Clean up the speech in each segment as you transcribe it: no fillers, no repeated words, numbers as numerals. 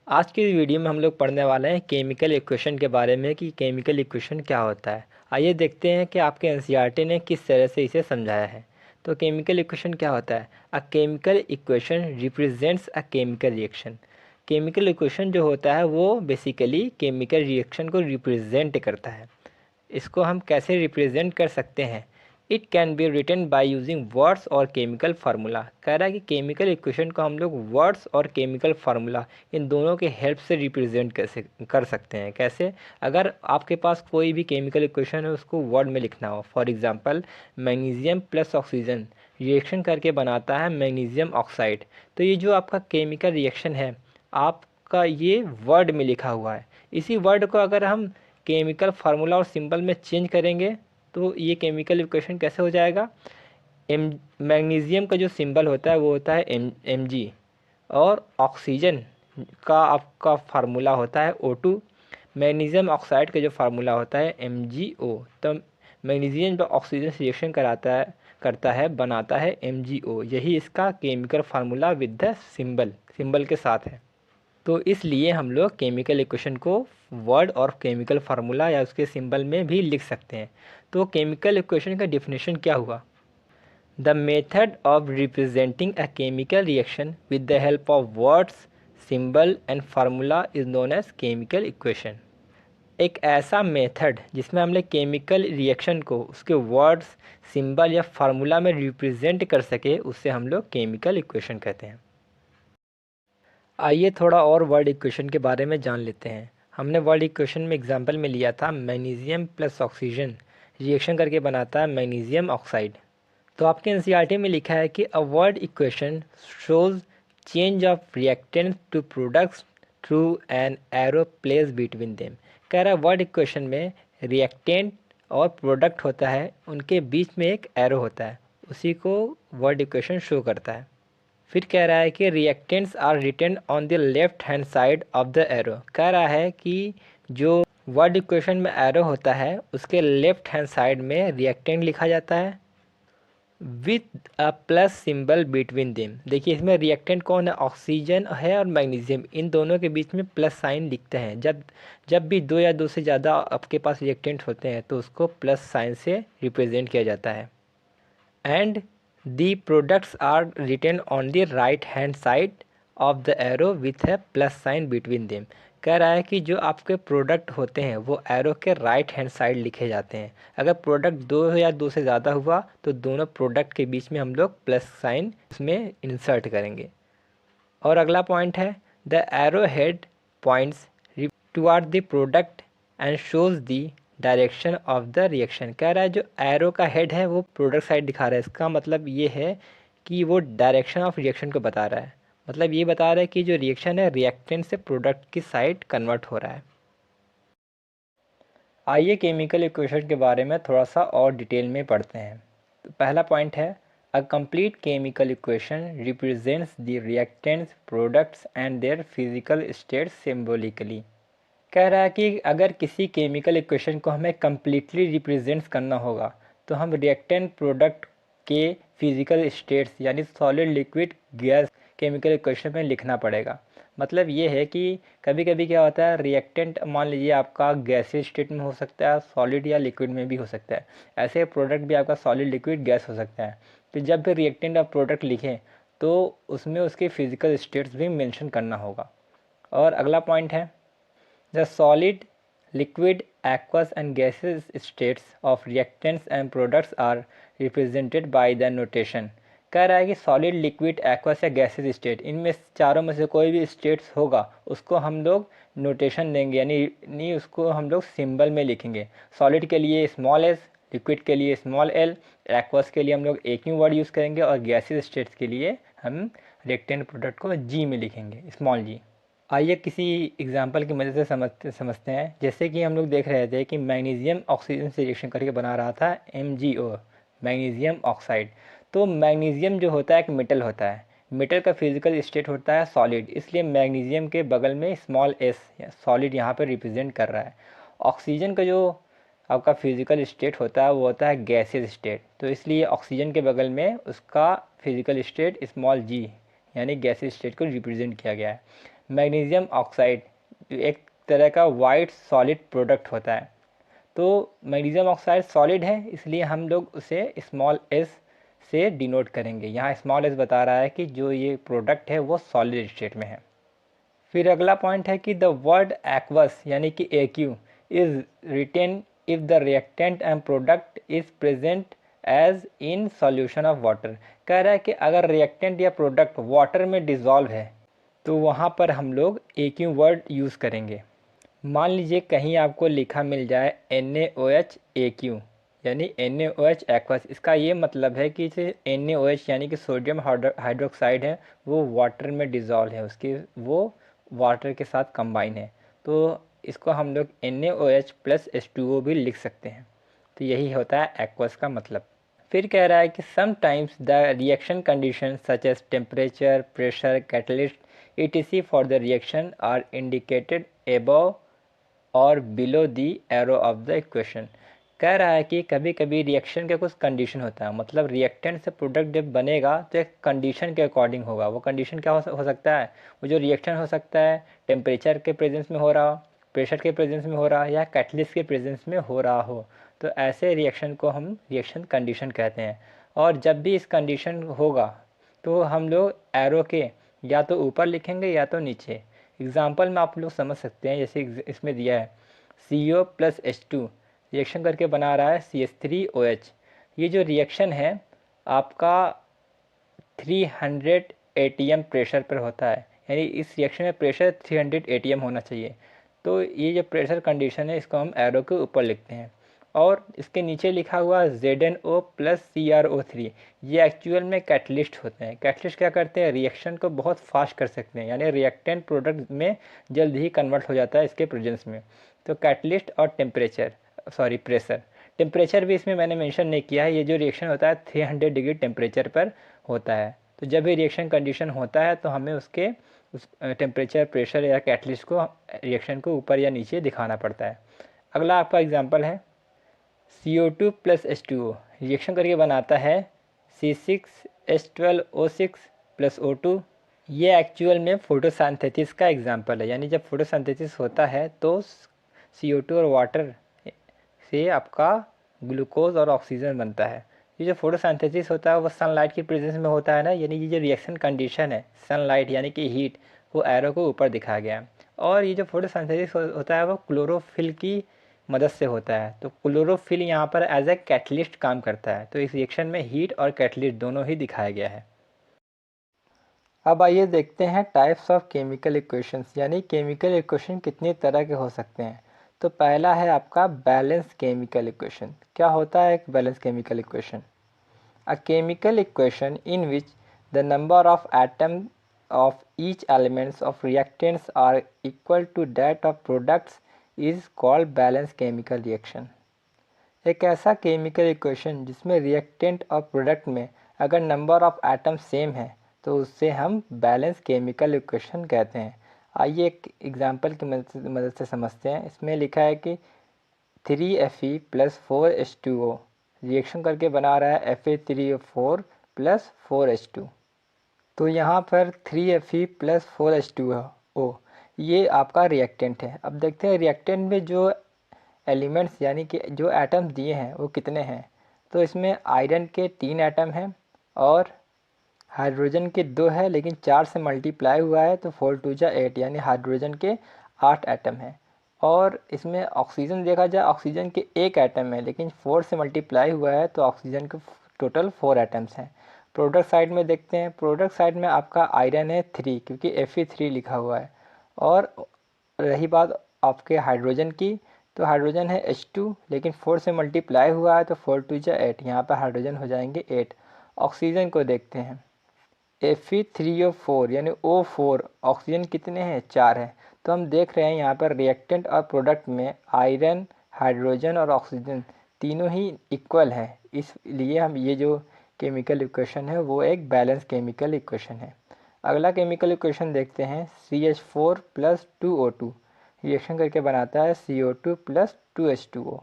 आज की वीडियो में हम लोग पढ़ने वाले हैं केमिकल इक्वेशन के बारे में कि केमिकल इक्वेशन क्या होता है। आइए देखते हैं कि आपके एनसीईआरटी ने किस तरह से इसे समझाया है। तो केमिकल इक्वेशन क्या होता है? A chemical equation represents a chemical reaction. Chemical equation जो होता है वो बेसिकली केमिकल रिएक्शन को रिप्रेजेंट करता है। इसको हम कैसे रिप्रेजेंट कर सकते हैं? It can be written by using words और केमिकल फार्मूला। कह रहा है कि केमिकल इक्वेशन को हम लोग वर्ड्स और केमिकल फार्मूला इन दोनों के हेल्प से रिप्रेजेंट कर सकते हैं। कैसे? अगर आपके पास कोई भी केमिकल इक्वेशन है उसको वर्ड में लिखना हो, for example magnesium plus oxygen reaction करके बनाता है मैग्नीशियम ऑक्साइड। तो ये जो आपका केमिकल रिएक्शन है आपका ये वर्ड में लिखा हुआ है। इसी वर्ड को अगर हम केमिकल फार्मूला और सिंबल में चेंज करेंगे तो ये केमिकल इक्वेशन कैसे हो जाएगा? एम मैग्नीशियम का जो सिंबल होता है वो होता है Mg और ऑक्सीजन का आपका फार्मूला होता है O2। मैग्नीशियम ऑक्साइड का जो फार्मूला होता है MgO। तो मैग्नीशियम जो ऑक्सीजन से रिएक्शन करता है बनाता है MgO। यही इसका chemical formula with the symbol के साथ है। तो इसलिए हम लोग केमिकल इक्वेशन को वर्ड और केमिकल फार्मूला या उसके सिंबल में भी लिख सकते हैं। तो केमिकल इक्वेशन का डिफिनेशन क्या हुआ? The method of representing a chemical reaction with the help of words, symbol and formula is known as chemical equation. एक ऐसा मेथड जिसमें हम लोग केमिकल रिएक्शन को उसके वर्ड्स, सिंबल या फार्मूला में रिप्रेजेंट कर सके उसे हम लोग केमिकल इक्वेशन कहते हैं। आइए थोड़ा और वर्ड इक्वेशन के बारे में जान लेते हैं। हमने वर्ड इक्वेशन में एग्जांपल में लिया था मैग्नीशियम प्लस ऑक्सीजन रिएक्शन करके बनाता है मैग्नीशियम ऑक्साइड। तो आपके एनसीईआरटी में लिखा है कि a word equation shows change of reactant to products through an arrow place between them. कह रहा है वर्ड इक्वेशन में रिएक्टेंट और प्रोडक्ट होता है, उनके बीच में एक एरो होता है, उसी को वर्ड इक्वेशन शो करता है। फिर कह रहा है कि reactants are written on the left hand side of the arrow. कह रहा है कि जो वर्ड इक्वेशन में एरो होता है उसके लेफ्ट हैंड साइड में रिएक्टेंट लिखा जाता है with a plus symbol between them. देखिए इसमें रिएक्टेंट कौन है? ऑक्सीजन है और मैग्नीशियम, इन दोनों के बीच में प्लस साइन लिखते हैं। जब जब भी दो या दो से ज़्यादा आपके पास रिएक्टेंट होते हैं तो उसको प्लस साइन से रिप्रेजेंट किया जाता है। And the products are written on the right hand side of the arrow with a plus sign between them। कह रहा है कि जो आपके प्रोडक्ट होते हैं वो एरो के राइट हैंड साइड लिखे जाते हैं। अगर प्रोडक्ट दो या दो से ज़्यादा हुआ तो दोनों प्रोडक्ट के बीच में हम लोग प्लस साइन उसमें इंसर्ट करेंगे। और अगला पॉइंट है the arrow head points toward the product and shows the direction of the reaction. कह रहा है जो एरो का हेड है वो प्रोडक्ट साइड दिखा रहा है। इसका मतलब ये है कि वो डायरेक्शन ऑफ रिएक्शन को बता रहा है। मतलब ये बता रहा है कि जो रिएक्शन है रिएक्टेंट से प्रोडक्ट की साइड कन्वर्ट हो रहा है। आइए केमिकल इक्वेशन के बारे में थोड़ा सा और डिटेल में पढ़ते हैं। तो पहला पॉइंट है a complete chemical equation represents the reactants, products and their physical state symbolically. कह रहा है कि अगर किसी केमिकल इक्वेशन को हमें कम्प्लीटली रिप्रेजेंट्स करना होगा तो हम रिएक्टेंट, प्रोडक्ट के फिजिकल स्टेट्स यानी solid, liquid, gas chemical equation में लिखना पड़ेगा। मतलब ये है कि कभी कभी क्या होता है रिएक्टेंट मान लीजिए आपका गैसीय स्टेट में हो सकता है, सॉलिड या लिक्विड में भी हो सकता है। ऐसे प्रोडक्ट भी आपका सॉलिड, लिक्विड, गैस हो सकता है। तो जब भी रिएक्टेंट और प्रोडक्ट लिखें तो उसमें उसके फिजिकल स्टेट्स भी मेंशन करना होगा। और अगला पॉइंट है the solid, liquid, aqueous and gaseous states of reactants and products are represented by the notation। कह रहा है कि सॉलिड, लिक्विड, एक्वस या गैसेस स्टेट, इनमें चारों में से कोई भी स्टेट्स होगा उसको हम लोग नोटेशन देंगे, यानी उसको हम लोग सिंबल में लिखेंगे। सॉलिड के लिए स्मॉल एस, लिक्विड के लिए स्मॉल एल, एक्वस के लिए हम लोग एक ही वर्ड यूज़ करेंगे और गैसेस स्टेट्स के लिए हम रिएक्टेंट प्रोडक्ट को जी में लिखेंगे, स्मॉल जी। आइए किसी एग्जाम्पल की मदद से समझते हैं। जैसे कि हम लोग देख रहे थे कि मैग्नीशियम ऑक्सीजन से रिएक्शन करके बना रहा था MgO, मैग्नीशियम ऑक्साइड। तो मैग्नीशियम जो होता है एक मेटल होता है, मेटल का फिजिकल स्टेट होता है सॉलिड, इसलिए मैग्नीशियम के बगल में स्मॉल एस सॉलिड यहाँ पर रिप्रेजेंट कर रहा है। ऑक्सीजन का जो आपका फिजिकल स्टेट होता है वो होता है गैसेज स्टेट, तो इसलिए ऑक्सीजन के बगल में उसका फिजिकल स्टेट स्मॉल जी यानी गैसेज स्टेट को रिप्रेजेंट किया गया है। मैग्नीशियम ऑक्साइड एक तरह का वाइट सॉलिड प्रोडक्ट होता है। तो मैग्नीशियम ऑक्साइड सॉलिड है, इसलिए हम लोग उसे स्मॉल एस से डिनोट करेंगे। यहाँ स्मॉल एस बता रहा है कि जो ये प्रोडक्ट है वो सॉलिड स्टेट में है। फिर अगला पॉइंट है कि द वर्ड एक्वस यानी कि aq is written if the reactant and product is present as in solution of water. कह रहा है कि अगर रिएक्टेंट या प्रोडक्ट वाटर में डिज़ोल्व है तो वहाँ पर हम लोग एक्यू वर्ड यूज़ करेंगे। मान लीजिए कहीं आपको लिखा मिल जाए NaOH AQ यानी NaOH एक्वस, इसका ये मतलब है कि इसे NaOH यानी कि सोडियम हाइड्रोक्साइड है वो वाटर में डिज़ोल्व है, उसकी वो वाटर के साथ कंबाइन है, तो इसको हम लोग NaOH प्लस H2O भी लिख सकते हैं। तो यही होता है एक्वस का मतलब। फिर कह रहा है कि sometimes the reaction condition such as temperature, pressure, catalyst etc for the reaction are indicated above और below the arrow of the equation. कह रहा है कि कभी कभी रिएक्शन के कुछ कंडीशन होता है, मतलब रिएक्टेंट से प्रोडक्ट जब बनेगा तो एक कंडीशन के अकॉर्डिंग होगा। वो कंडीशन क्या हो सकता है, वो जो रिएक्शन हो सकता है टेम्परेचर के प्रेजेंस में हो रहा हो, प्रेशर के प्रेजेंस में हो रहा है या कैटलिस्ट के प्रेजेंस में हो रहा हो। तो ऐसे रिएक्शन को हम रिएक्शन कंडीशन कहते हैं। और जब भी इस कंडीशन होगा तो हम लोग एरो के या तो ऊपर लिखेंगे या तो नीचे। एग्जाम्पल में आप लोग समझ सकते हैं, जैसे इसमें दिया है CO प्लस H2 रिएक्शन करके बना रहा है CH3OH। ये जो रिएक्शन है आपका 300 ATM प्रेशर पर होता है, यानी इस रिएक्शन में प्रेशर 300 ATM होना चाहिए। तो ये जो प्रेशर कंडीशन है इसको हम एरो के ऊपर लिखते हैं। और इसके नीचे लिखा हुआ ZnO प्लस CrO3, ये एक्चुअल में कैटलिस्ट होते हैं। कैटलिस्ट क्या करते हैं, रिएक्शन को बहुत फास्ट कर सकते हैं, यानी रिएक्टेंट प्रोडक्ट में जल्द ही कन्वर्ट हो जाता है इसके प्रेजेंस में। तो कैटलिस्ट और प्रेशर, टेम्परेचर भी इसमें मैंने मेंशन नहीं किया है। ये जो रिएक्शन होता है 300 डिग्री टेम्परेचर पर होता है। तो जब भी रिएक्शन कंडीशन होता है तो हमें उसके उस टेम्परेचर, प्रेशर या कैटलिस्ट को रिएक्शन को ऊपर या नीचे दिखाना पड़ता है। अगला आपका एग्जांपल है CO2 प्लस H2O रिएक्शन करके बनाता है C6H12O6 प्लस O2। ये एक्चुअल में फोटोसिंथेसिस का एग्जांपल है, यानी जब फोटोसिंथेसिस होता है तो CO2 और वाटर से आपका ग्लूकोज और ऑक्सीजन बनता है। ये जो फोटोसिंथेसिस होता है वो सनलाइट की प्रेजेंस में होता है ना, यानी ये जो रिएक्शन कंडीशन है सनलाइट यानी कि हीट, वो एरो को ऊपर दिखाया गया है। और ये जो फोटोसिंथेसिस होता है वो क्लोरोफिल की मदद से होता है। तो क्लोरोफिल यहाँ पर एज ए कैटलिस्ट काम करता है। तो इस रिएक्शन में हीट और कैटलिस्ट दोनों ही दिखाया गया है। अब आइए देखते हैं टाइप्स ऑफ केमिकल इक्वेशंस, यानी केमिकल इक्वेशन कितनी तरह के हो सकते हैं। तो पहला है आपका बैलेंस केमिकल इक्वेशन। क्या होता है एक balance chemical equation? A chemical equation in which the number of atom of each elements of reactants are equal to that of products is called balance chemical reaction. एक ऐसा chemical equation जिसमें reactant और product में अगर number of atom same है तो उससे हम बैलेंस केमिकल इक्वेशन कहते हैं। आइए एक एग्जांपल की मदद से समझते हैं। इसमें लिखा है कि 3Fe प्लस 4H2O रिएक्शन करके बना रहा है Fa3O4 प्लस 4H2। तो यहाँ पर 3Fe प्लस 4H2O ये आपका रिएक्टेंट है। अब देखते हैं रिएक्टेंट में जो एलिमेंट्स यानी कि जो एटम्स दिए हैं वो कितने हैं। तो इसमें आयरन के 3 एटम हैं और हाइड्रोजन के 2 है, लेकिन 4 से मल्टीप्लाई हुआ है तो 4 2 जा 8, यानी हाइड्रोजन के 8 एटम हैं। और इसमें ऑक्सीजन देखा जाए, ऑक्सीजन के 1 एटम है, लेकिन 4 से मल्टीप्लाई हुआ है तो ऑक्सीजन के टोटल 4 एटम्स हैं। प्रोडक्ट साइड में देखते हैं। प्रोडक्ट साइड में आपका आयरन है 3, क्योंकि Fe3 लिखा हुआ है। और रही बात आपके हाइड्रोजन की, तो हाइड्रोजन है H2, लेकिन 4 से मल्टीप्लाई हुआ है तो 4 2 जा 8, यहाँ पर हाइड्रोजन हो जाएंगे 8। ऑक्सीजन को देखते हैं। Fe3O4 यानी O4, ऑक्सीजन कितने हैं 4 हैं। तो हम देख रहे हैं यहाँ पर रिएक्टेंट और प्रोडक्ट में आयरन, हाइड्रोजन और ऑक्सीजन तीनों ही इक्वल हैं, इसलिए हम ये जो केमिकल इक्वेशन है वो एक बैलेंस केमिकल इक्वेशन है। अगला केमिकल इक्वेशन देखते हैं। CH4 प्लस 2O2 रिएक्शन करके बनाता है CO2 प्लस 2H2O।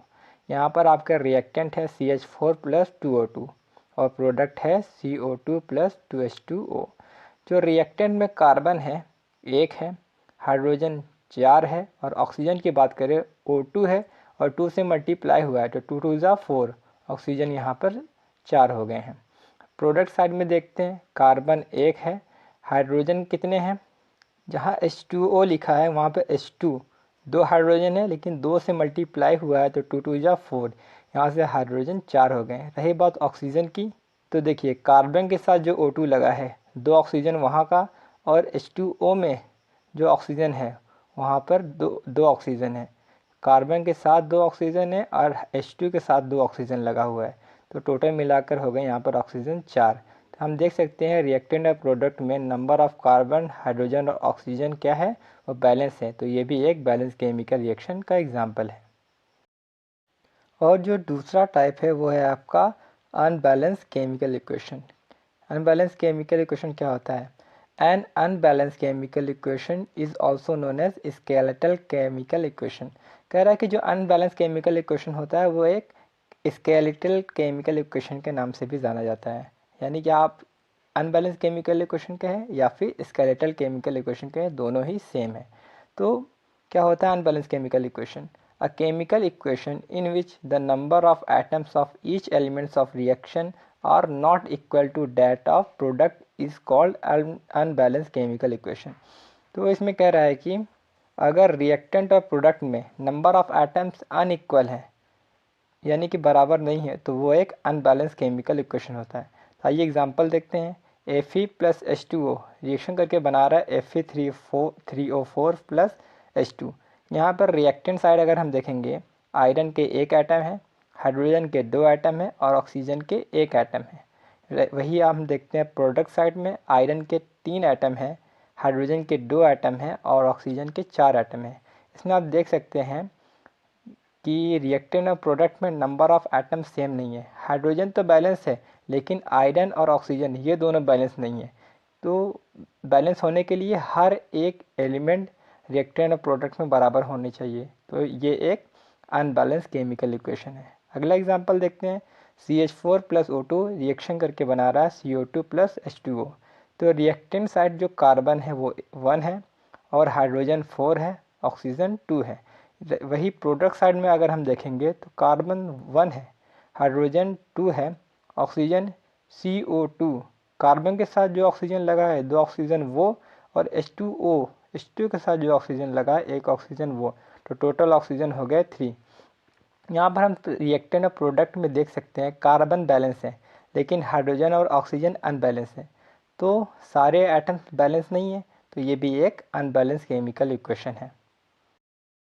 यहाँ पर आपका रिएक्टेंट है CH4 प्लस 2O2 और प्रोडक्ट है CO2 प्लस 2H2O। जो रिएक्टेंट में कार्बन है 1 है हाइड्रोजन 4 है, और ऑक्सीजन की बात करें O2 है और 2 से मल्टीप्लाई हुआ है तो 2 2 ज़ा 4, ऑक्सीजन यहाँ पर 4 हो गए हैं। प्रोडक्ट साइड में देखते हैं, कार्बन 1 है, हाइड्रोजन कितने हैं, जहाँ H2O लिखा है वहाँ पे H2 2 हाइड्रोजन है, लेकिन 2 से मल्टीप्लाई हुआ है तो 2 2 ज़ा 4, यहाँ से हाइड्रोजन 4 हो गए। रही बात ऑक्सीजन की, तो देखिए कार्बन के साथ जो O2 लगा है 2 ऑक्सीजन वहाँ का, और H2O में जो ऑक्सीजन है वहाँ पर दो ऑक्सीजन है। कार्बन के साथ 2 ऑक्सीजन है और H2 के साथ 2 ऑक्सीजन लगा हुआ है, तो टोटल मिलाकर हो गए यहाँ पर ऑक्सीजन 4। तो हम देख सकते हैं रिएक्टेंट और प्रोडक्ट में नंबर ऑफ कार्बन, हाइड्रोजन और ऑक्सीजन क्या है, वो बैलेंस है। तो ये भी एक बैलेंस केमिकल रिएक्शन का एग्जाम्पल है। और जो दूसरा टाइप है वो है आपका unbalance chemical equation. Unbalance chemical equation क्या होता है? An unbalance chemical equation is also known as skeletal chemical equation. कह रहा है कि जो अनबैलेंस केमिकल इक्वेशन होता है वो एक स्केलेटल केमिकल इक्वेशन के नाम से भी जाना जाता है। यानी कि आप अनबैलेंस केमिकल इक्वेशन कहें या फिर स्केलेटल केमिकल इक्वेशन कहें, दोनों ही सेम है। तो क्या होता है unbalance chemical equation? A chemical equation in which the number of atoms of each elements of reaction are not equal to that of product is called unbalanced chemical equation। तो इसमें कह रहा है कि अगर रिएक्टेंट और प्रोडक्ट में number of atoms unequal है, यानी कि बराबर नहीं है, तो वो एक अनबैलेंस केमिकल इक्वेशन होता है। तो आइए एग्जांपल देखते हैं। Fe प्लस H2O रिएक्शन करके बना रहा है Fe3O4 प्लस H2। यहाँ पर रिएक्टेंट साइड अगर हम देखेंगे, आयरन के 1 एटम है, हाइड्रोजन के 2 एटम है और ऑक्सीजन के 1 एटम है। वही हम देखते हैं प्रोडक्ट साइड में, आयरन के 3 एटम है, हाइड्रोजन के 2 एटम है और ऑक्सीजन के 4 एटम है। इसमें आप देख सकते हैं कि रिएक्टेंट और प्रोडक्ट में नंबर ऑफ एटम सेम नहीं है। हाइड्रोजन तो बैलेंस है, लेकिन आयरन और ऑक्सीजन ये दोनों बैलेंस नहीं है। तो बैलेंस होने के लिए हर एक एलिमेंट रिएक्टेंट और प्रोडक्ट में बराबर होने चाहिए। तो ये एक अनबैलेंस केमिकल इक्वेशन है। अगला एग्जांपल देखते हैं। CH4 प्लस O2 रिएक्शन करके बना रहा है CO2 प्लस H2O। तो रिएक्टेंट साइड जो कार्बन है वो 1 है और हाइड्रोजन 4 है, ऑक्सीजन 2 है। वही प्रोडक्ट साइड में अगर हम देखेंगे तो कार्बन 1 है, हाइड्रोजन 2 है, ऑक्सीजन CO2, कार्बन के साथ जो ऑक्सीजन लगा है 2 ऑक्सीजन वो, और H2O के साथ जो ऑक्सीजन लगा है 1 ऑक्सीजन वो, तो टोटल ऑक्सीजन हो गए 3। यहाँ पर हम रिएक्टेंट और प्रोडक्ट में देख सकते हैं कार्बन बैलेंस है, लेकिन हाइड्रोजन और ऑक्सीजन अनबैलेंस है। तो सारे एटम्स बैलेंस नहीं है, तो ये भी एक अनबैलेंस केमिकल इक्वेशन है।